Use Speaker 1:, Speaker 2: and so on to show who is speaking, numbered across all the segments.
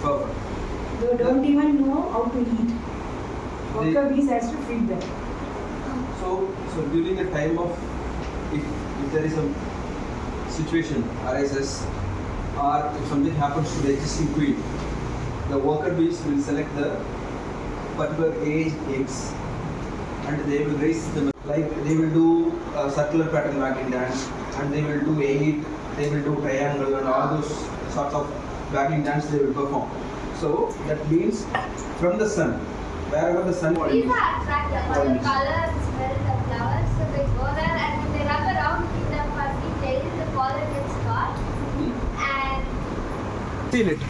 Speaker 1: Perfect.
Speaker 2: They don't even know how to eat. Worker bees has to feed them.
Speaker 1: So during a time of if there is a situation arises or if something happens to the existing queen, the worker bees will select the particular age eggs and they will raise them, like they will do a circular pattern wagging dance and they will do 8, they will do triangle and all those sorts of wagging dance they will perform. So that means from the sun, wherever the sun
Speaker 3: These are attractive for the color, smell, the flowers. So they go there and when they rub around in the fuzzy tail, the pollen gets caught and
Speaker 1: seal it.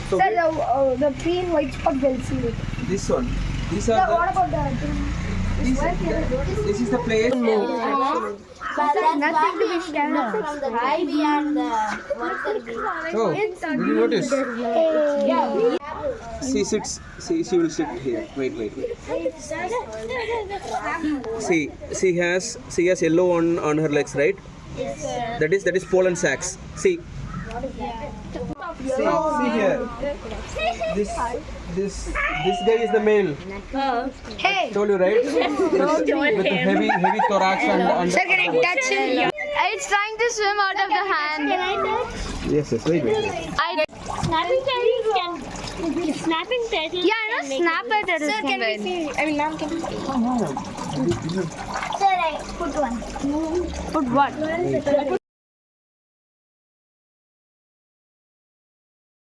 Speaker 1: So
Speaker 4: Sir, the green white spot will see it.
Speaker 1: this one, these
Speaker 4: Sir,
Speaker 1: are
Speaker 4: what about
Speaker 1: this is the place.
Speaker 4: Sir, nothing to be scared of.
Speaker 3: from the hive and the worker bee.
Speaker 1: Oh, did you notice?
Speaker 4: Yeah.
Speaker 1: She sits. She will sit here. Wait. See, she has yellow on her legs, right?
Speaker 3: Yes, sir.
Speaker 1: That is pollen sacs. See. See here. This guy is the male.
Speaker 4: Hey,
Speaker 1: Told you, right? With the heavy thorax and
Speaker 4: sir, can I touch him?
Speaker 5: It's trying to swim out of the hand.
Speaker 1: yes. Wait.
Speaker 6: Snapping turtles can. Snapping turtles.
Speaker 5: Yeah, I know snapper turtles
Speaker 4: Sir, can we see? I mean, ma'am, can we see?
Speaker 3: Sir, I put one.
Speaker 5: Put what?